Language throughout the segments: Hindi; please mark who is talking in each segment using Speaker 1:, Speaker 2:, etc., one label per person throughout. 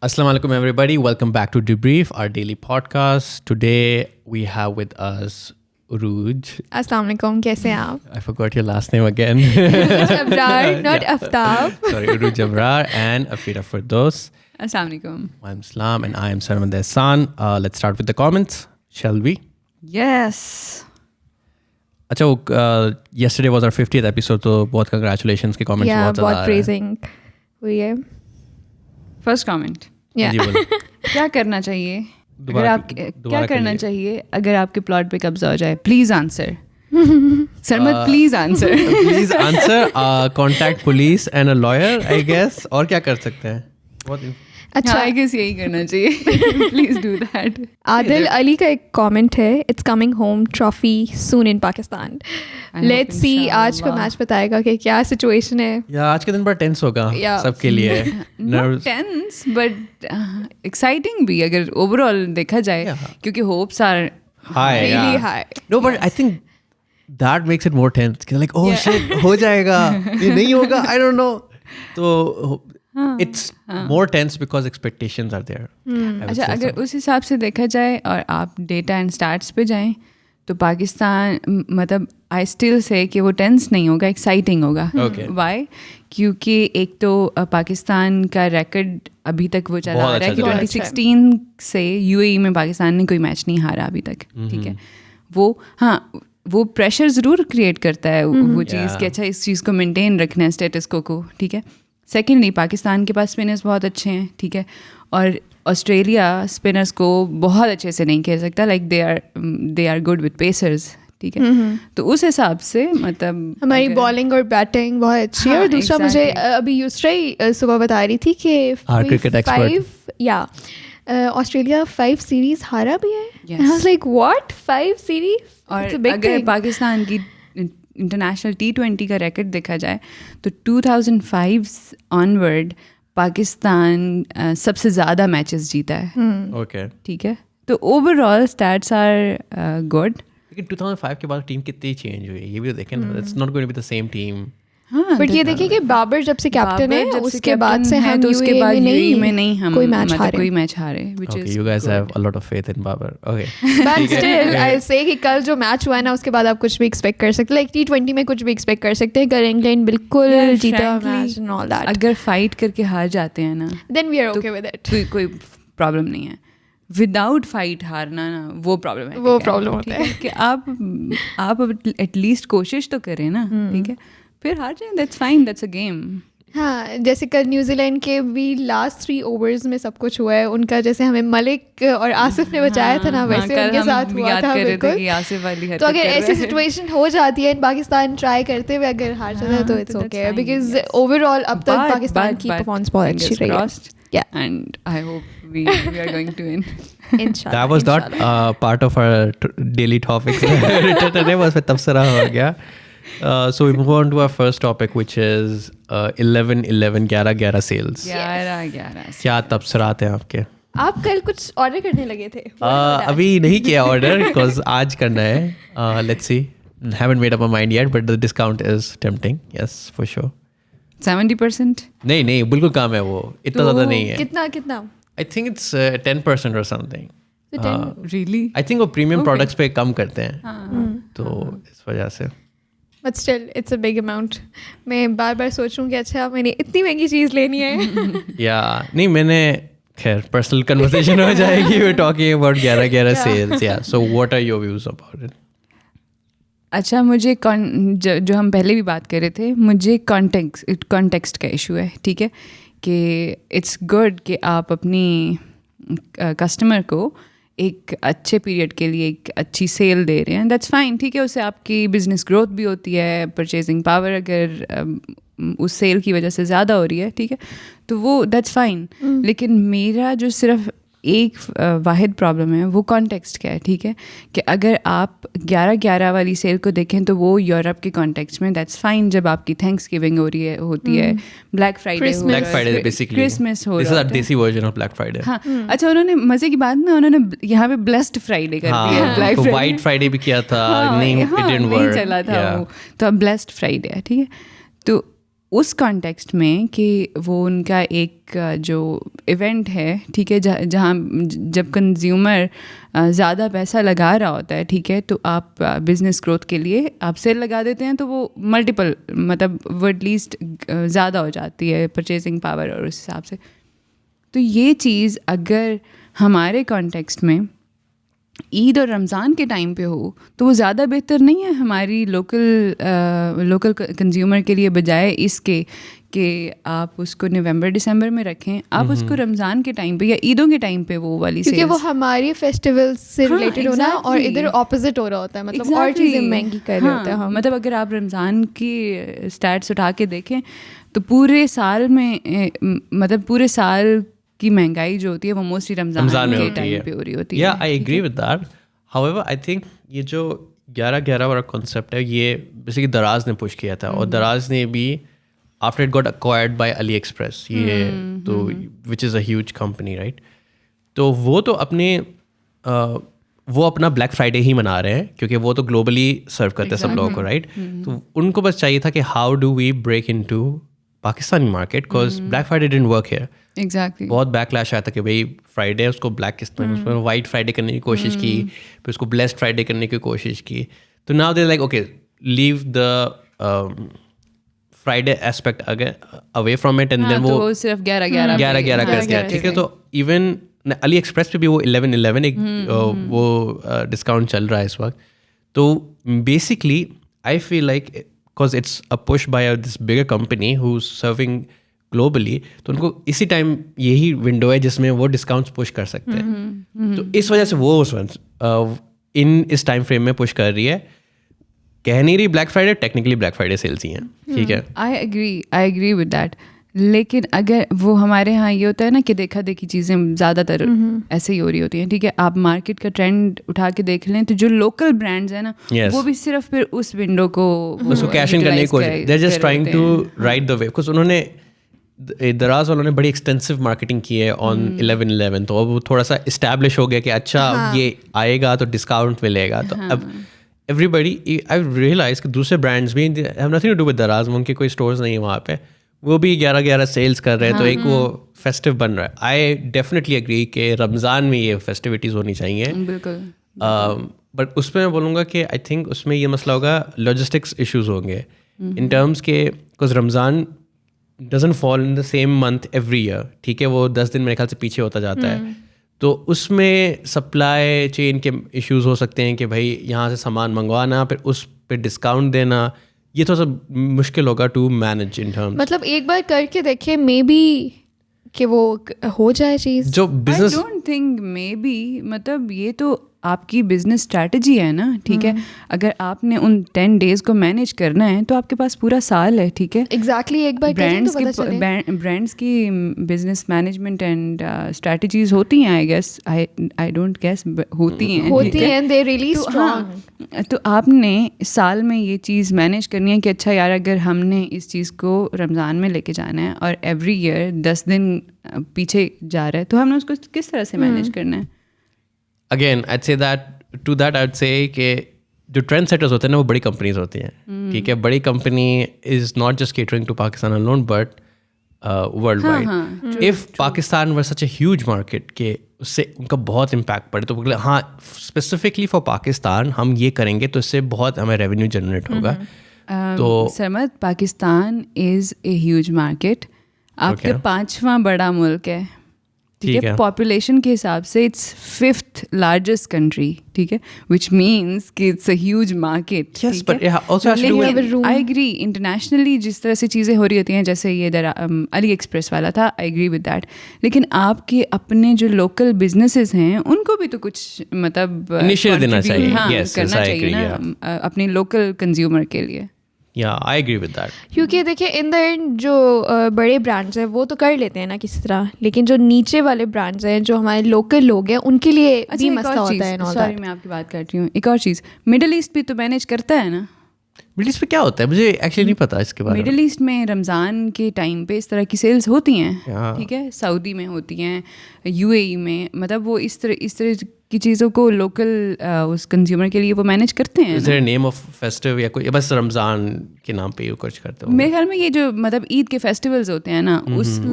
Speaker 1: Assalamu alaikum everybody. Welcome back to Debrief, our daily podcast. Today we have with us Uruj.
Speaker 2: अस्सलाम वालेकुम, कैसे हैं आप?
Speaker 1: I forgot your last name again.
Speaker 2: Abrar, not Aftab.
Speaker 1: Sorry, Uruj Abrar and Afira Firdos.
Speaker 3: Assalamu alaikum.
Speaker 1: I'm Islam and I am Sarman Dehsan. Let's start with the comments, shall we?
Speaker 3: Yes.
Speaker 1: अच्छा, yesterday was our 50th episode, तो बहुत congratulations के comments
Speaker 2: Yeah,
Speaker 1: बहुत ज़्यादा
Speaker 2: बहुत praising हुई है.
Speaker 3: First comment.
Speaker 2: Yeah.
Speaker 1: जी बोलो.
Speaker 3: क्या करना चाहिए
Speaker 1: दोबारा-
Speaker 3: अगर आप क्या
Speaker 1: दोबारा
Speaker 3: करना
Speaker 1: करिए.
Speaker 3: चाहिए अगर आपके प्लॉट पे कब्जा हो जाए? Please answer. सरमत please answer.
Speaker 1: Please answer. Contact police and a lawyer, I guess. और क्या कर सकते हैं? बहुत
Speaker 2: अच्छा,
Speaker 3: आई गेस यही करना चाहिए. Please do that.
Speaker 2: Adil Ali का एक कमेंट है, it's coming home trophy soon in Pakistan. Let's see आज का मैच बताएगा कि क्या सिचुएशन है.
Speaker 1: या आज के दिन बड़ा टेंस होगा
Speaker 2: Yeah.
Speaker 1: सबके लिए.
Speaker 3: नॉट टेंस बट एक्साइटिंग भी अगर ओवरऑल देखा जाए,
Speaker 1: Yeah.
Speaker 3: क्योंकि hopes are
Speaker 1: Hi,
Speaker 2: Really
Speaker 1: yeah.
Speaker 2: high.
Speaker 1: No, but I think that makes it more tense. Like, oh
Speaker 2: Yeah.
Speaker 1: shit, हो जाएगा, ये नहीं होगा, I don't know. So it's more tense because expectations are there. I would
Speaker 3: अच्छा,
Speaker 1: say
Speaker 3: अगर
Speaker 1: so.
Speaker 3: उस हिसाब से देखा जाए और आप डेटा एंड स्टैट्स पे जाएं तो पाकिस्तान मतलब आई स्टिल से कि वो टेंस नहीं होगा, एक्साइटिंग होगा.
Speaker 1: Okay.
Speaker 3: वाई? क्योंकि एक तो पाकिस्तान का रिकॉर्ड अभी तक वो चला
Speaker 1: बहुत
Speaker 3: आ रहा है
Speaker 1: अच्छा
Speaker 3: कि
Speaker 1: चल रहा है.
Speaker 3: 2016 से यूएई में पाकिस्तान ने कोई मैच नहीं हारा अभी तक. ठीक है, वो प्रेशर ज़रूर क्रिएट करता है वो चीज़
Speaker 1: Yeah.
Speaker 3: कि अच्छा इस चीज़ को मेंटेन रखना है, स्टेटस को. ठीक है. सेकेंडली पाकिस्तान के पास स्पिनर्स बहुत अच्छे हैं. ठीक है, और ऑस्ट्रेलिया स्पिनर्स को बहुत अच्छे से नहीं खेल सकता. Like they are good with pacers. ठीक है, तो उस हिसाब से मतलब
Speaker 2: हमारी
Speaker 3: अगर-
Speaker 2: बॉलिंग और बैटिंग बहुत अच्छी है.
Speaker 3: हाँ,
Speaker 2: और दूसरा मुझे
Speaker 3: exactly.
Speaker 2: अभी यूसरा सुबह बता रही थी कि
Speaker 1: Our cricket expert.
Speaker 2: Australia 5 series हारा भी है.
Speaker 3: Yes.
Speaker 2: And I was like, what? 5 series?
Speaker 3: और
Speaker 2: It's a big
Speaker 3: अगर
Speaker 2: thing.
Speaker 3: पाकिस्तान की इंटरनेशनल T20 का रिकॉर्ड देखा जाए तो 2005 ऑनवर्ड पाकिस्तान सबसे ज़्यादा मैचेस जीता है.
Speaker 1: Okay.
Speaker 3: ठीक है, तो ओवरऑल स्टैट्स आर गुड.
Speaker 1: लेकिन 2005 के बाद टीम कितनी चेंज हुई, ये भी तो देखें ना. It's not going to be the same team.
Speaker 3: हाँ,
Speaker 2: बट ये देखिए कि बाबर जब से कैप्टन है,
Speaker 3: बाबर जब से
Speaker 2: उसके बाद
Speaker 3: captain
Speaker 2: से
Speaker 3: है,
Speaker 2: हम
Speaker 3: तो उसके बाद
Speaker 2: UAE
Speaker 3: में नहीं हम
Speaker 2: कोई मैच
Speaker 3: मतलब
Speaker 2: हारे.
Speaker 3: कोई मैच हारे, which
Speaker 1: Okay,
Speaker 3: is
Speaker 1: you guys
Speaker 3: good.
Speaker 1: have a lot of faith in Babar. Okay.
Speaker 2: But still, I say कि कल जो मैच हुआ है ना, उसके बाद आप कुछ भी एक्सपेक्ट कर सकते हैं. लाइक T20 में कुछ भी एक्सपेक्ट कर सकते हैं. अगर इंग्लैंड बिल्कुल
Speaker 3: Yeah,
Speaker 2: जीता
Speaker 3: frankly,
Speaker 2: match and all that,
Speaker 3: अगर फाइट करके हार जाते हैं ना
Speaker 2: देन वी आर
Speaker 3: तो
Speaker 2: ओके विद इट.
Speaker 3: कोई प्रॉब्लम नहीं है. विदाउट फाइट हारना ना वो प्रॉब्लम है.
Speaker 2: वो problem होता है.
Speaker 3: कि आप एटलीस्ट कोशिश तो करें ना. ठीक है, फिर हार जाए, that's fine, that's a game.
Speaker 2: हाँ, जैसे कल न्यूजीलैंड के भी लास्ट 3 ओवर्स में सब कुछ हुआ है उनका. जैसे हमें मलिक और आसिफ ने बचाया था ना, वैसे उनके साथ हुआ था बिल्कुल.
Speaker 3: कि आसिफ वाली
Speaker 2: तो अगर ऐसी सिचुएशन हो जाती है, पाकिस्तान ट्राई करते हुए अगर हार जाता है तो इट्स ओके, बिकॉज ओवरऑल अब तक पाकिस्तान की परफॉर्मेंस बहुत अच्छी रही है. Yeah.
Speaker 3: And I hope we are going to win.
Speaker 2: इंशाल्लाह.
Speaker 1: That was not part of our daily topics. Today was with तबसरा हो गया. So we move on to our first topic, which is 11-11 sales.
Speaker 3: 11
Speaker 1: क्या तबसरात हैं आपके?
Speaker 2: आप कल कुछ ऑर्डर करने लगे थे.
Speaker 1: अभी नहीं किया ऑर्डर बिकॉज आज करना है. Let's see, haven't made up my mind yet, but the discount is tempting. Yes, for sure.
Speaker 3: 70%.
Speaker 1: नहीं बिल्कुल कम है वो, इतना ज़्यादा नहीं है.
Speaker 2: कितना?
Speaker 1: I think it's 10% or something.
Speaker 3: Really?
Speaker 1: I think वो प्रीमियम प्रोडक्ट्स पे कम करते हैं, तो इस वजह से.
Speaker 2: But still it's a big amount. मैं बार बार सोच रहा हूँ कि अच्छा मैंने इतनी महंगी चीज़ लेनी है.
Speaker 1: या नहीं, मैंने खैर पर्सनल कन्वर्सेशन हो जाएगी. we're talking about 11 sales. Yeah, so what are your views about it?
Speaker 3: अच्छा, मुझे जो हम पहले भी बात कर रहे थे, मुझे कॉन्टेक्स्ट का इशू है. ठीक है, कि इट्स गुड कि आप अपनी कस्टमर को एक अच्छे पीरियड के लिए एक अच्छी सेल दे रहे हैं. That's fine. ठीक है, उससे आपकी बिजनेस ग्रोथ भी होती है, परचेजिंग पावर अगर उस सेल की वजह से ज़्यादा हो रही है. ठीक है, तो वो दैट्स फाइन. लेकिन मेरा जो सिर्फ एक वाहिद प्रॉब्लम है वो कॉन्टेक्स्ट क्या है. ठीक है, कि अगर आप 11-11 वाली सेल को देखें तो वो यूरोप के कॉन्टेक्स्ट में दैट्स फाइन. जब आपकी थैंक्स गिविंग होती है, ब्लैक फ्राइडे
Speaker 1: बेसिकली
Speaker 3: क्रिसमस हो
Speaker 1: दिस
Speaker 3: रहा
Speaker 1: इज अ देसी वर्जन ऑफ ब्लैक फ्राइडे.
Speaker 3: हाँ, अच्छा, उन्होंने मजे की बात ना, उन्होंने यहाँ पे ब्लेस्ड फ्राइडे कर दिया. ब्लैक
Speaker 1: तो वाइट फ्राइडे भी किया था, नहीं it didn't work.
Speaker 3: चला था वो, तो अब ब्लेस्ड फ्राइडे है. ठीक है, तो उस कॉन्टेक्स्ट में कि वो उनका एक जो इवेंट है, ठीक है, जहाँ जब कंज्यूमर ज़्यादा पैसा लगा रहा होता है, ठीक है, तो आप बिज़नेस ग्रोथ के लिए आप सेल लगा देते हैं, तो वो मल्टीपल मतलब वो एटलीस्ट ज़्यादा हो जाती है परचेजिंग पावर और उस हिसाब से। तो ये चीज़ अगर हमारे कॉन्टेक्स्ट में ईद और रमज़ान के टाइम पे हो तो वो ज़्यादा बेहतर नहीं है हमारी लोकल कंज्यूमर के लिए, बजाय इसके कि आप उसको नवंबर दिसंबर में रखें, आप उसको रमज़ान के टाइम पे या ईदों के टाइम पे वो वाली
Speaker 2: क्योंकि वो हमारी फेस्टिवल से रिलेटेड होना और इधर ऑपोजिट हो रहा होता है, मतलब और चीज़ें महंगी कर रहे होते हैं हम।
Speaker 3: मतलब अगर आप रमज़ान की स्टैट्स उठा के देखें तो पूरे साल में मतलब पूरे साल की महंगाई जो होती है वो मोस्टली रमज़ान के टाइम पे हो रही होती है।
Speaker 1: या I agree with that. However I think ये जो 11-11 वाला कॉन्सेप्ट है ये बेसिकली दराज ने पुश किया था, और दराज ने भी after it got acquired bye Ali express, ये तो which is a huge company right, तो वो तो अपने वो अपना ब्लैक फ्राइडे ही मना रहे हैं क्योंकि वो तो ग्लोबली सर्व करते हैं सब लोगों को राइट। तो उनको बस चाहिए था कि how do we break into Pakistani market, because Black Friday didn't work here.
Speaker 3: Exactly
Speaker 1: बहुत बैकलैश आया था कि भाई फ्राइडे उसको ब्लैक किस तरह, उसमें वाइट फ्राइडे करने की कोशिश की, फिर उसको ब्लेस्ड फ्राइडे करने की कोशिश की। तो now they like okay leave the Friday aspect away from it, and then वो
Speaker 3: सिर्फ 11
Speaker 1: कर दिया, ठीक है। तो इवन अली एक्सप्रेस पे भी वो 11/11 एक वो डिस्काउंट चल रहा है इस वक्त। तो basically I feel like because it's a push by this bigger company who is serving globally, तो उनको इसी टाइम यही विंडो है जिसमें वो डिस्काउंट्स पुश कर सकते हैं। तो इस वजह से वो उस इन इस टाइम फ्रेम में पुश कर रही है। कह नहीं रही Black Friday, technically Black Friday sales ही हैं, ठीक है।
Speaker 3: I agree with that. लेकिन अगर वो हमारे यहाँ ये होता है ना कि देखा देखी चीज़ें ज़्यादातर ऐसे ही हो रही होती हैं, ठीक है। आप मार्केट का ट्रेंड उठा के देख लें तो जो लोकल ब्रांड्स हैं ना वो भी सिर्फ फिर उस विंडो को
Speaker 1: उसको कैश इन करने की कोशिश, they are just trying to ride the wave, because उन्होंने दराज वालों ने बड़ी एक्सटेंसिव मार्केटिंग की है ऑन 11/11, तो अब थोड़ा सा इस्टेब्लिश हो गया कि अच्छा ये आएगा तो डिस्काउंट मिलेगा। तो अब एवरीबडी आई रियलाइज कि दूसरे ब्रांड्स भी have nothing to do with Daraz, उनके कोई स्टोर्स नहीं है वहाँ पे, वो भी 11/11 सेल्स कर रहे हैं। तो एक वो फेस्टिव बन रहा है। आई डेफिनेटली एग्री कि रमज़ान में ये फेस्टिविटीज़ होनी चाहिए,
Speaker 3: बिल्कुल।
Speaker 1: बट उसमें मैं बोलूँगा कि आई थिंक उसमें ये मसला होगा, लॉजिस्टिक्स इश्यूज होंगे इन टर्म्स के, because Ramzan doesn't fall in the same month every year, ठीक है। वो 10 दिन मेरे ख्याल से पीछे होता जाता है, तो उसमें सप्लाई चेन के इश्यूज हो सकते हैं कि भाई यहाँ से सामान मंगवाना फिर उस पर डिस्काउंट देना, ये थोड़ा सा मुश्किल होगा टू मैनेज इन टर्म्स।
Speaker 2: मतलब एक बार करके देखे मे बी कि वो हो जाए चीज़।
Speaker 1: जो business
Speaker 3: I don't think may be, मतलब ये तो आपकी बिजनेस स्ट्रैटेजी है ना, ठीक है। अगर आपने उन 10 डेज को मैनेज करना है तो आपके पास पूरा साल है, ठीक है।
Speaker 2: एग्जैक्टली एक बार
Speaker 3: ब्रांड्स की बिजनेस मैनेजमेंट एंड स्ट्रैटेजीज होती हैं, I guess, I don't guess, होती हैं,
Speaker 2: दे रियली स्ट्रांग।
Speaker 3: तो आपने साल में ये चीज़ मैनेज करनी है कि अच्छा यार अगर हमने इस चीज़ को रमज़ान में लेके जाना है और एवरी ईयर 10 दिन पीछे जा रहा है, तो हमने उसको किस तरह से मैनेज करना है।
Speaker 1: Again I'd say that to that I'd say कि जो ट्रेंड सेटर्स होते हैं ना वो बड़ी कंपनीज होती हैं, ठीक है। बड़ी company is not just catering to Pakistan alone but worldwide. If Pakistan were such a huge market के उससे उनका बहुत इम्पैक्ट पड़े, तो हाँ स्पेसिफिकली फॉर पाकिस्तान हम ये करेंगे तो इससे बहुत हमें रेवेन्यू जनरेट होगा। तो
Speaker 3: Sarmad, Pakistan is a huge market, आपका 5वां बड़ा मुल्क है, ठीक है। पॉपुलेशन के हिसाब से इट्स 5th लार्जेस्ट कंट्री, ठीक है, विच मीन्स कि it's a huge market. I agree, internationally जिस तरह से चीज़ें हो रही होती हैं, जैसे ये अली एक्सप्रेस वाला था, आई एग्री विद दैट, लेकिन आपके अपने जो लोकल बिजनेसेस हैं उनको भी तो कुछ मतलब
Speaker 1: इनिशिएटिव देना चाहिए,
Speaker 3: करना चाहिए ना अपने लोकल कंज्यूमर के लिए।
Speaker 1: Yeah, I agree with that.
Speaker 2: क्योंकि देखिए इन द एंड जो बड़े ब्रांड्स हैं वो तो कर लेते हैं ना किसी तरह, लेकिन जो नीचे वाले ब्रांड्स हैं जो हमारे लोकल लोग हैं उनके लिए भी मसला होता है।
Speaker 3: सॉरी मैं आपकी बात कर रही हूँ। एक और चीज़, मिडिल ईस्ट भी तो मैनेज करता है ना,
Speaker 1: मिडिल ईस्ट में क्या होता है मुझे एक्चुअली नहीं पता इसके बारे में.
Speaker 3: मिडिल ईस्ट में रमज़ान के टाइम पे इस तरह की सेल्स होती हैं,
Speaker 1: हाँ.
Speaker 3: ठीक है, सऊदी में होती हैं, यूएई में, मतलब वो इस तरह की चीज़ों को लोकल उस कंज्यूमर के लिए वो मैनेज करते हैं.
Speaker 1: Is their name of festive या कोई बस रमज़ान के नाम पे कुछ करते हो?
Speaker 3: मेरे ख्याल में ये जो मतलब ईद के फेस्टिवल्स होते हैं ना,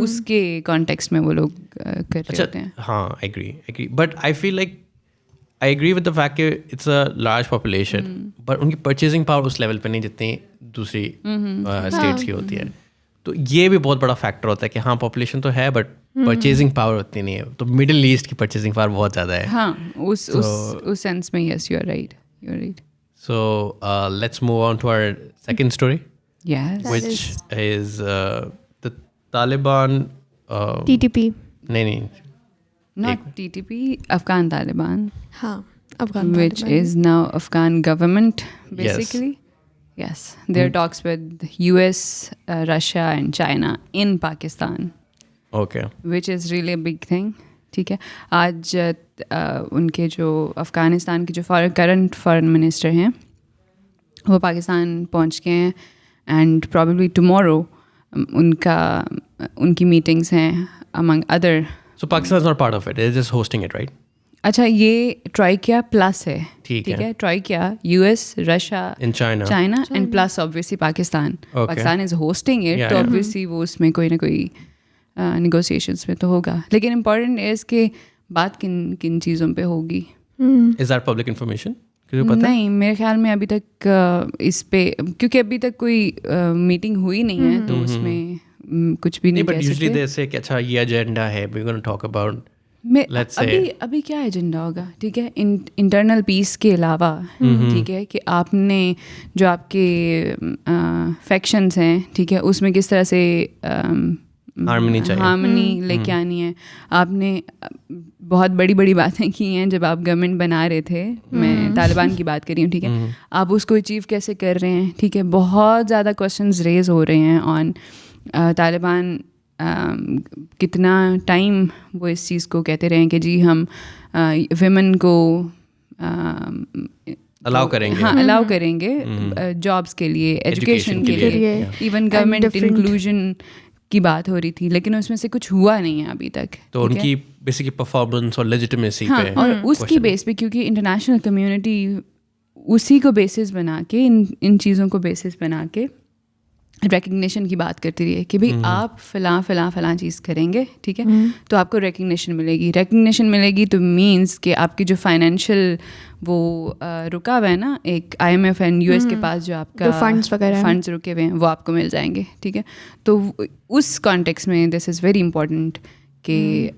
Speaker 3: उसके कॉन्टेक्स्ट में वो लोग कर रहे होते हैं.
Speaker 1: हाँ, I agree but I feel like I agree with the fact कि it's a large population, but उनकी परचेजिंग पावर उस लेवल पे नहीं जितनी दूसरी स्टेट्स की होती है. तो ये भी बहुत बड़ा फैक्टर होता है कि हाँ पॉपुलेशन तो है बट परचेजिंग पावर उतनी नहीं है. तो मिडिल ईस्ट की परचेजिंग पावर बहुत ज़्यादा है.
Speaker 3: हाँ, उस सेंस में yes, you are right.
Speaker 1: So let's move on to our second story,
Speaker 3: Yes.
Speaker 1: which is the Taliban.
Speaker 2: TTP.
Speaker 1: नहीं.
Speaker 3: Not TTP, Afghan Taliban,
Speaker 2: हाँ, Afghan
Speaker 3: which is now Afghan government, basically. Yes. There are talks with US, Russia and China in Pakistan,
Speaker 1: Okay.
Speaker 3: which is really a big thing. ठीक है. आज उनके जो अफ़गानिस्तान के जो करंट फॉरेन मिनिस्टर हैं वो पाकिस्तान पहुंच गए हैं, एंड प्रॉबेबली टुमारो उनकी मीटिंग्स हैं among other.
Speaker 1: So Pakistan is not part of it. They're just hosting it, right?
Speaker 3: अच्छा, ये ट्राइकिया प्लस है.
Speaker 1: ठीक
Speaker 3: है. Trachea US, Russia,
Speaker 1: In China.
Speaker 3: China and plus obviously Pakistan.
Speaker 1: Okay.
Speaker 3: Pakistan is hosting it,
Speaker 1: Yeah,
Speaker 3: तो
Speaker 1: yeah.
Speaker 3: ऑब्वियसली वो उसमें कोई ना कोई नेगोशिएशंस में तो होगा. लेकिन इम्पॉर्टेंट है इसके बात किन किन चीज़ों पे होगी.
Speaker 1: Is that public information? किसी को पता है?
Speaker 3: नहीं, मेरे ख्याल में अभी तक इस पे, क्योंकि अभी तक कोई मीटिंग हुई नहीं है, तो उसमें कुछ भी
Speaker 1: नहीं,
Speaker 3: नहीं
Speaker 1: but
Speaker 3: कह
Speaker 1: usually
Speaker 3: सकते.
Speaker 1: they say कि अच्छा ये एजेंडा है, we're going to talk about. let's say.
Speaker 3: अभी क्या एजेंडा होगा, ठीक है, इंटरनल पीस के अलावा, ठीक है, कि आपने जो आपके फैक्शंस हैं, ठीक है, उसमें किस तरह से हार्मनी लेके आनी है. आपने बहुत बड़ी बड़ी बातें की हैं जब आप गवर्नमेंट बना रहे थे. मैं तालिबान की बात कर रही हूँ, ठीक है. आप उसको अचीव कैसे कर रहे हैं, ठीक है. बहुत ज़्यादा क्वेश्चंस रेज हो रहे हैं ऑन तालिबान. कितना टाइम वो इस चीज़ को कहते रहे कि जी हम विमेन को
Speaker 1: अलाउ करेंगे.
Speaker 3: हाँ, अलाउ करेंगे जॉब्स के लिए, एजुकेशन के लिए, इवन गवर्नमेंट इंक्लूजन की बात हो रही थी, लेकिन उसमें से कुछ हुआ नहीं है अभी तक.
Speaker 1: तो उनकी बेसिकली परफॉर्मेंस और लेजिटिमेसी
Speaker 3: हाँ,
Speaker 1: पे,
Speaker 3: और उसकी बेस पे, क्योंकि इंटरनेशनल कम्युनिटी उसी को बेसिस बना के, इन चीज़ों को बेसिस बना के रिकग्निशन की बात करती रही है कि भाई आप फ़लाँ चीज़ करेंगे, ठीक है, तो आपको रिकग्निशन मिलेगी. तो मींस कि आपकी जो फाइनेंशियल वो रुका हुआ है ना, एक IMF एंड US के पास जो आपका फंड्स रुके हुए हैं, वो आपको मिल जाएंगे, ठीक है. तो उस कॉन्टेक्स्ट में दिस इज़ वेरी इम्पोर्टेंट कि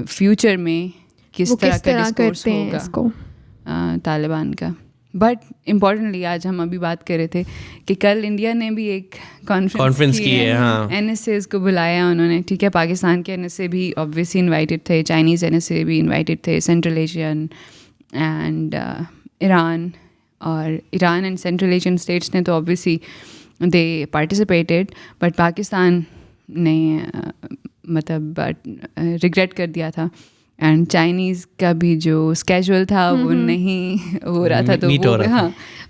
Speaker 3: फ्यूचर में किस तरह का डिस्कोर्स होगा तालिबान का. बट इम्पॉर्टेंटली आज हम अभी बात कर रहे थे कि कल इंडिया ने भी एक कॉन्फ्रेंस की है. हाँ. NSAs को बुलाया उन्होंने, ठीक है. पाकिस्तान के NSA भी ऑब्वियसली इनवाइटेड थे, चाइनीज़ NSA भी इनवाइटेड थे, सेंट्रल एशियन एंड ईरान. और Iran and central Asian states ने तो obviously they participated, but Pakistan ने मतलब रिग्रेट कर दिया था. एंड चाइनीज़ का भी जो स्केजुअल था वो नहीं हो रहा था,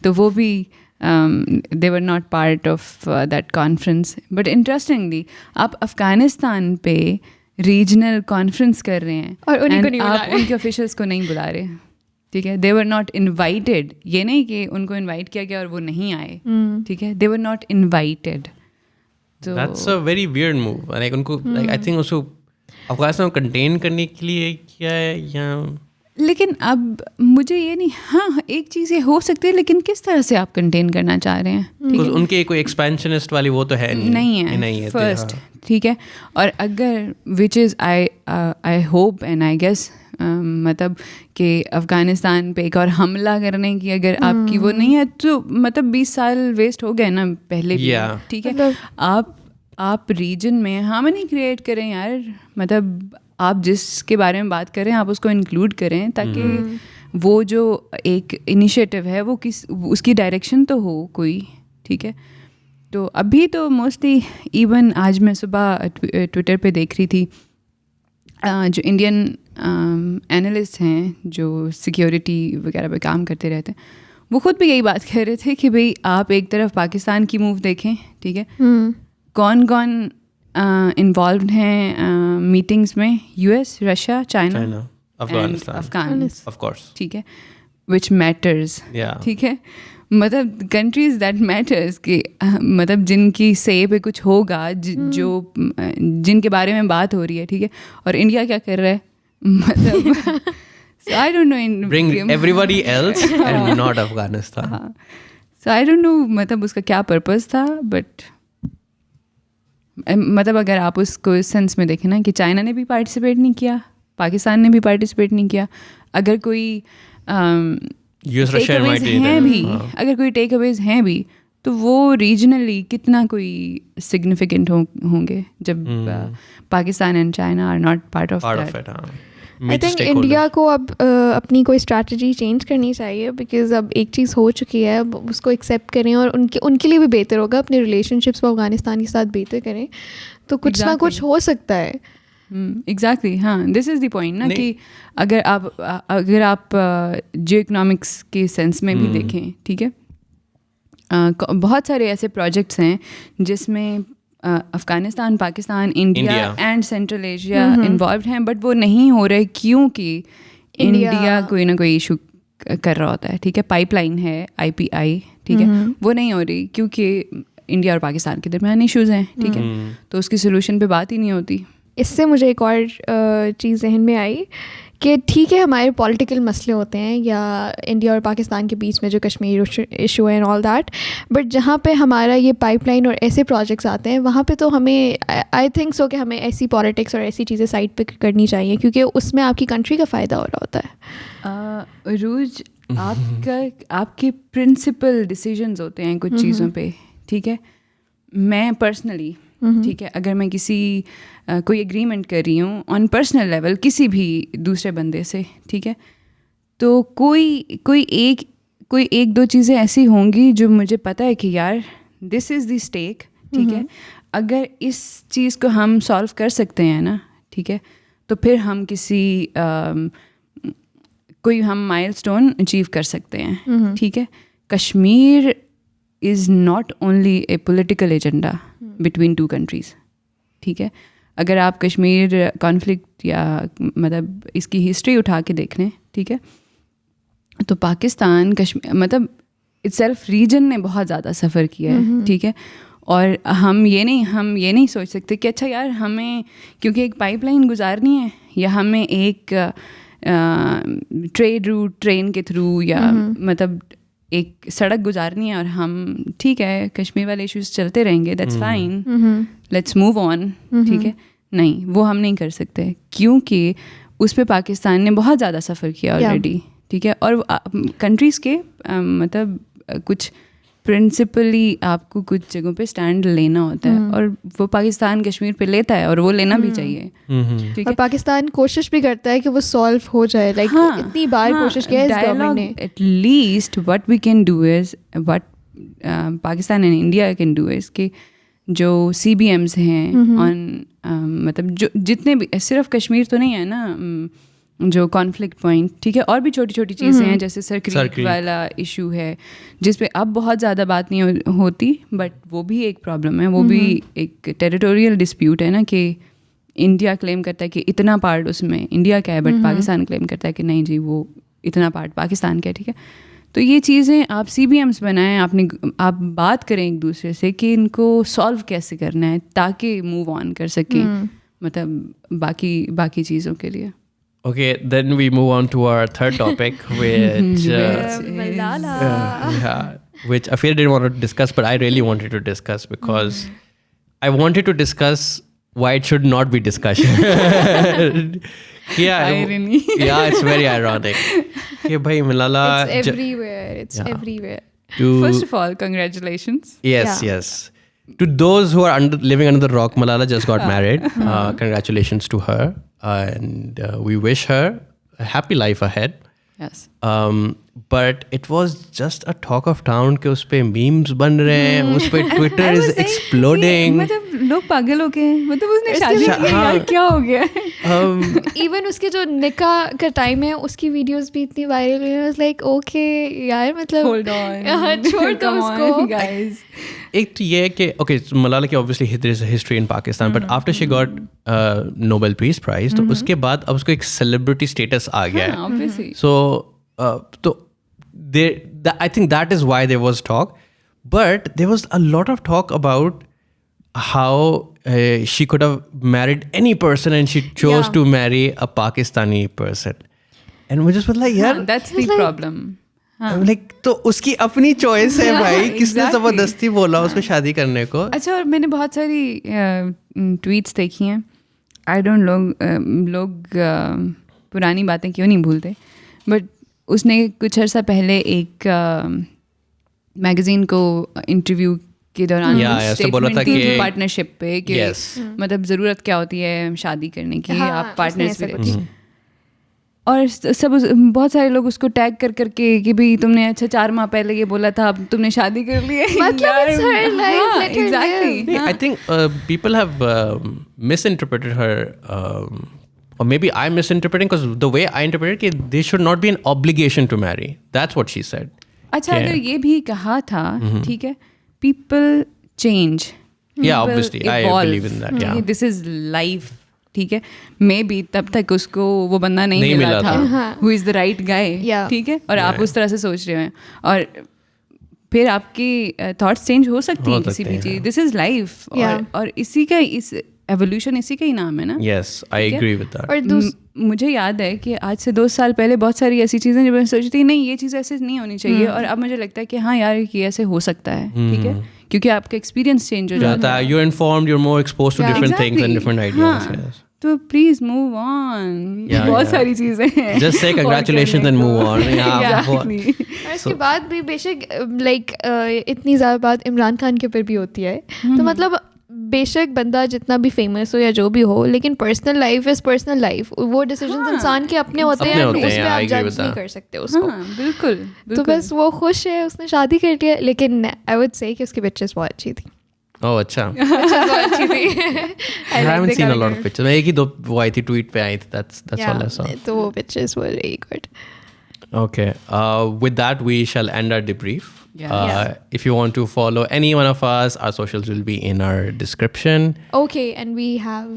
Speaker 3: तो वो भी they were not part of that conference. But interestingly आप अफ़गानिस्तान पे रीजनल कॉन्फ्रेंस कर रहे हैं
Speaker 2: और
Speaker 3: आप उनके ऑफिशियल्स को नहीं बुला रहे, ठीक है. दे वर नॉट इन्वाइटेड. ये नहीं कि उनको इन्वाइट किया गया और वो नहीं आए, ठीक है. दे वर नॉट इन्वाइटेड. तो
Speaker 1: that's a very weird move. Like उनको आई थिंक उसको अफगानिस्तान को कंटेन करने के लिए किया है या,
Speaker 3: लेकिन अब मुझे ये नहीं, हाँ एक चीज़ ये हो सकती है, लेकिन किस तरह से आप कंटेन करना चाह रहे हैं, ठीक है.
Speaker 1: उनके कोई एक्सपेंशनिस्ट वाली वो तो है नहीं है
Speaker 3: फर्स्ट, ठीक है. और अगर which is I hope and I guess मतलब कि अफ़गानिस्तान पे एक और हमला करने की अगर आपकी वो नहीं है, तो मतलब 20 साल वेस्ट हो गए ना पहले भी, ठीक है. आप रीजन में हार्मनी क्रिएट करें यार. मतलब आप जिसके बारे में बात करें आप उसको इंक्लूड करें, ताकि वो जो एक इनिशिएटिव है वो उसकी डायरेक्शन तो हो कोई, ठीक है. तो अभी तो मोस्टली इवन आज मैं सुबह ट्विटर पे देख रही थी, जो इंडियन एनालिस्ट हैं जो सिक्योरिटी वगैरह पे काम करते रहते हैं, वो खुद भी यही बात कह रहे थे कि भाई आप एक तरफ पाकिस्तान की मूव देखें, ठीक है, कौन कौन इन्वॉल्व हैं मीटिंग्स में, US, Russia, China, Afghanistan,
Speaker 1: of course,
Speaker 3: ठीक है, विच मैटर्स, ठीक है, मतलब कंट्रीज दैट मैटर्स कि मतलब जिनकी से पे कुछ होगा, जो जिनके बारे में बात हो रही है, ठीक है, और इंडिया क्या कर रहा है, मतलब so I don't know,
Speaker 1: bring everybody else and not Afghanistan.
Speaker 3: So I don't know मतलब उसका क्या पर्पस था, बट मतलब अगर आप उसको इस सेंस में देखें ना कि चाइना ने भी पार्टिसिपेट नहीं किया, पाकिस्तान ने भी पार्टिसिपेट नहीं किया, अगर कोई टेक अवेज हैं भी, अगर कोई टेक अवेज हैं भी, तो वो रीजनली कितना कोई सिग्निफिकेंट होंगे जब Pakistan and China are not part of that.
Speaker 2: I think India को अब अपनी कोई स्ट्रैटेजी चेंज करनी चाहिए, बिकॉज अब एक चीज़ हो चुकी है, अब उसको एक्सेप्ट करें और उनके लिए भी बेहतर होगा, अपने रिलेशनशिप्स को अफगानिस्तान के साथ बेहतर करें, तो कुछ ना कुछ हो सकता है.
Speaker 3: एग्जैक्टली, हाँ, दिस इज़ द पॉइंट ना कि अगर आप जियो इकोनॉमिक्स के सेंस में भी देखें, ठीक है, बहुत सारे ऐसे प्रोजेक्ट्स हैं जिसमें Afghanistan, Pakistan, India and central Asia involve हैं, बट वो नहीं हो रहे क्योंकि इंडिया कोई ना कोई इशू कर रहा होता है, ठीक है. पाइपलाइन है IPI, ठीक है, वो नहीं हो रही क्योंकि इंडिया और पाकिस्तान के दरमियान इश्यूज़ हैं, ठीक है, तो उसकी सोल्यूशन पे बात ही नहीं होती.
Speaker 2: इससे मुझे एक और चीज़ जहन में आई कि ठीक है हमारे पॉलिटिकल मसले होते हैं या इंडिया और पाकिस्तान के बीच में जो कश्मीर इशू है एंड ऑल दैट, बट जहाँ पे हमारा ये पाइपलाइन और ऐसे प्रोजेक्ट्स आते हैं वहाँ पे तो हमें आई थिंक सो कि हमें ऐसी पॉलिटिक्स और ऐसी चीज़ें साइड पे करनी चाहिए, क्योंकि उसमें आपकी कंट्री का फ़ायदा हो रहा होता है.
Speaker 3: रूज, आपके प्रिंसिपल डिसीजंस होते हैं कुछ चीज़ों पे, ठीक है. मैं पर्सनली, ठीक है, अगर मैं किसी कोई एग्रीमेंट कर रही हूँ ऑन पर्सनल लेवल किसी भी दूसरे बंदे से, ठीक है, तो कोई एक दो चीज़ें ऐसी होंगी जो मुझे पता है कि यार दिस इज़ द स्टेक, ठीक है, अगर इस चीज़ को हम सॉल्व कर सकते हैं ना, ठीक है, तो फिर हम कोई हम माइलस्टोन अचीव कर सकते हैं, ठीक है. Kashmir is not only A political agenda between two countries, ठीक है. अगर आप कश्मीर कॉन्फ्लिक्ट या मतलब इसकी हिस्ट्री उठा के देख लें, ठीक है, तो पाकिस्तान कश्मीर मतलब इटसेल्फ रीजन ने बहुत ज़्यादा सफ़र किया है, ठीक है. और हम ये नहीं सोच सकते कि अच्छा यार हमें क्योंकि एक पाइपलाइन गुजारनी है या हमें एक ट्रेड रूट ट्रेन के थ्रू या मतलब एक सड़क गुजारनी है और हम ठीक है कश्मीर वाले इश्यूज चलते रहेंगे, that's fine, let's move on, ठीक है. नहीं, वो हम नहीं कर सकते क्योंकि उस पर पाकिस्तान ने बहुत ज़्यादा सफ़र किया ऑलरेडी, ठीक है. और कंट्रीज़ के मतलब कुछ प्रिंसिपली आपको कुछ जगहों पे स्टैंड लेना होता है और वो पाकिस्तान कश्मीर पे लेता है और वो लेना भी चाहिए, ठीक है.
Speaker 2: और पाकिस्तान कोशिश भी करता है कि वो सॉल्व हो जाए, लाइक इतनी बार कोशिश किया है इस गवर्नमेंट ने.
Speaker 3: At least what we can do is what Pakistan and India can do is कि जो CBMs हैं ऑन मतलब जो जितने भी, सिर्फ कश्मीर तो नहीं है ना जो कॉन्फ्लिक्ट पॉइंट, ठीक है, और भी छोटी छोटी चीज़ें हैं जैसे सरक्रीक वाला इशू है जिस पे अब बहुत ज़्यादा बात नहीं होती, बट वो भी एक प्रॉब्लम है, वो भी एक टेरिटोरियल डिस्प्यूट है ना कि इंडिया क्लेम करता है कि इतना पार्ट उसमें इंडिया का है, बट पाकिस्तान क्लेम करता है कि नहीं जी वो इतना पार्ट पाकिस्तान का है, ठीक है. तो ये चीज़ें आप CBMs बनाएं, आप बात करें एक दूसरे से कि इनको सॉल्व कैसे करना है ताकि मूव ऑन कर सकें मतलब बाकी चीज़ों के लिए.
Speaker 1: Okay, then we move on to our third topic, which which Afir didn't want to discuss, but I really wanted to discuss because I wanted to discuss why it should not be discussion.
Speaker 3: Irony.
Speaker 1: Yeah, it's very ironic. Okay, bhai, Malala.
Speaker 2: It's everywhere. It's everywhere.
Speaker 3: First of all, congratulations.
Speaker 1: Yes. To those who are living under the rock, Malala just got married. Congratulations to her. And we wish her a happy life ahead.
Speaker 3: Yes.
Speaker 1: but it was just a talk of town कि उस पे memes बन रहे हैं, उस पे Twitter
Speaker 3: I
Speaker 1: is
Speaker 3: was like,
Speaker 1: exploding.
Speaker 3: मतलब लोग पागल हो गए, मतलब उसने शादी
Speaker 1: बाद-
Speaker 3: की यार, क्या हो गया?
Speaker 2: इवन उसके जो निकाह का टाइम है उसकी वीडियोस भी इतनी वायरल हुई. I was like ओके यार मतलब
Speaker 3: Hold on.
Speaker 2: हाँ, छोड़ दो
Speaker 3: Come on,
Speaker 2: उसको.
Speaker 3: guys.
Speaker 1: एक तो ये है कि okay, Malala की obviously there is a history in Pakistan, but after she got Nobel Peace Prize, तो उसके बाद अब उसको एक celebrity status आ गया है.
Speaker 3: Obviously.
Speaker 1: So, so I think that is why there was talk, but there was a lot of talk about how she could have married any person and she chose
Speaker 2: Yeah.
Speaker 1: to marry a Pakistani person. And we just were like,
Speaker 3: हाँ,
Speaker 1: यार,
Speaker 3: that's the problem.
Speaker 1: I'm like, तो उसकी अपनी चॉइस है भाई, किसने
Speaker 3: exactly.
Speaker 1: जबरदस्ती बोला उसको शादी करने को?
Speaker 3: अच्छा, और मैंने बहुत सारी ट्वीट्स देखी हैं. आई डोंट लोग पुरानी बातें क्यों नहीं भूलते, बट उसने कुछ अर्सा पहले एक मैगजीन को इंटरव्यू के दौरान
Speaker 1: उसने बोला था कि
Speaker 3: पार्टनरशिप पे कि
Speaker 1: Yes.
Speaker 3: मतलब ज़रूरत क्या होती है शादी करने की,
Speaker 2: हाँ,
Speaker 3: आप पार्टनर्स
Speaker 2: उसने ऐसा
Speaker 3: भी. और सब बहुत सारे लोग उसको टैग कर करके कि भाई तुमने अच्छा 4 माह पहले ये बोला था, अब तुमने शादी कर ली है.
Speaker 2: मतलब it's her life, let her
Speaker 3: exactly.
Speaker 1: I think people have misinterpreted her, or maybe I'm misinterpreting because the way I interpret it, there should not be an obligation to marry. That's what she said.
Speaker 3: अच्छा, अगर ये भी कहा था, ठीक है, people change.
Speaker 1: Yeah, obviously, I believe in that, yeah.
Speaker 3: This is life. ठीक है, मे बी तब तक उसको वो बंदा नहीं मिला था who is the right guy.
Speaker 2: Yeah.
Speaker 3: ठीक है, और आप उस तरह से सोच रहे हैं और फिर आपकी थॉट्स चेंज हो सकती हैं किसी भी चीज़. This is life. और इसी का इस एवोल्यूशन इसी का ही नाम है ना.
Speaker 1: Yes, I agree with that.
Speaker 2: और
Speaker 3: मुझे याद है कि आज से 2 साल पहले बहुत सारी ऐसी चीज़ें जो मैं सोचती थी नहीं ये चीज़ ऐसे नहीं होनी चाहिए, और अब मुझे लगता है कि हाँ यार ये ऐसे हो सकता है. ठीक है, क्योंकि आपका एक्सपीरियंस चेंज हो जाता है.
Speaker 1: You're informed, you're more exposed to different things and different ideas.
Speaker 3: हाँ.
Speaker 1: Yes.
Speaker 3: तो प्लीज मूव ऑन. बहुत सारी चीज़ें हैं.
Speaker 1: Just say congratulations and move on.
Speaker 3: Exactly.
Speaker 2: और इसके बाद भी बेशक लाइक इतनी ज़्यादा बात इमरान खान के ऊपर भी होती है, तो मतलब बेशक बंदा जितना भी फेमस हो या जो भी हो, लेकिन personal life is personal life. वो डिसीजंस इंसान के अपने होते हैं, उसमें आप जज नहीं कर सकते उसको.
Speaker 3: बिल्कुल.
Speaker 2: तो बस वो खुश है, उसने शादी कर लिया, लेकिन आई वुड से कि उसकी पिक्चर्स बहुत अच्छी थी.
Speaker 1: Oh, अच्छा.
Speaker 2: बहुत अच्छी थी.
Speaker 1: I haven't seen a lot of pictures. मैं एक ही 2 वो आई थी, ट्वीट पे आई थी. That's all I saw.
Speaker 2: तो वो pics were really good.
Speaker 1: Okay. With that, we shall end our debrief.
Speaker 3: Yeah.
Speaker 1: If you want to follow any one of us, our socials will be in our description.
Speaker 2: Okay, and we have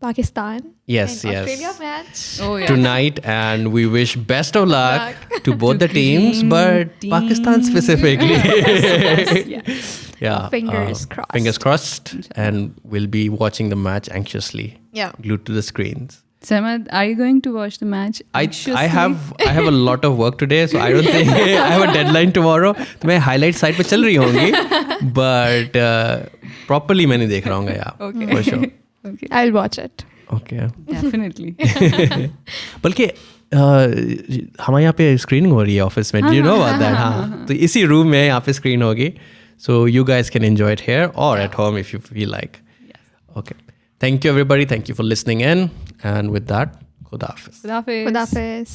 Speaker 2: Pakistan.
Speaker 1: Yes,
Speaker 2: and
Speaker 1: yes.
Speaker 2: Australia match.
Speaker 3: Oh, yeah.
Speaker 1: Tonight, and we wish best of luck to both the teams, but Pakistan specifically. Yeah.
Speaker 2: Fingers crossed.
Speaker 1: Fingers crossed, and we'll be watching the match anxiously,
Speaker 2: Yeah.
Speaker 1: glued to the screens.
Speaker 3: Samad, are you going to watch the match?
Speaker 1: I have a lot of work today, so I don't think I have a deadline tomorrow. तो मैं highlight site पे चल रही होंगी, but properly मैं नहीं देख रहा हूँगा यार.
Speaker 3: Okay.
Speaker 1: For sure.
Speaker 3: Okay.
Speaker 2: I'll watch it.
Speaker 1: Okay.
Speaker 3: Definitely.
Speaker 1: बल्कि हमारे यहाँ पे स्क्रीनिंग हो रही है ऑफिस में. Do you know about that? हाँ. तो इसी रूम में यहाँ पे स्क्रीन होगी. So you guys can enjoy it here or at home if you feel like. Yes. Okay. Thank you everybody. Thank you for listening in. And with that, Khuda Hafiz.
Speaker 3: Khuda Hafiz.
Speaker 2: Khuda Hafiz.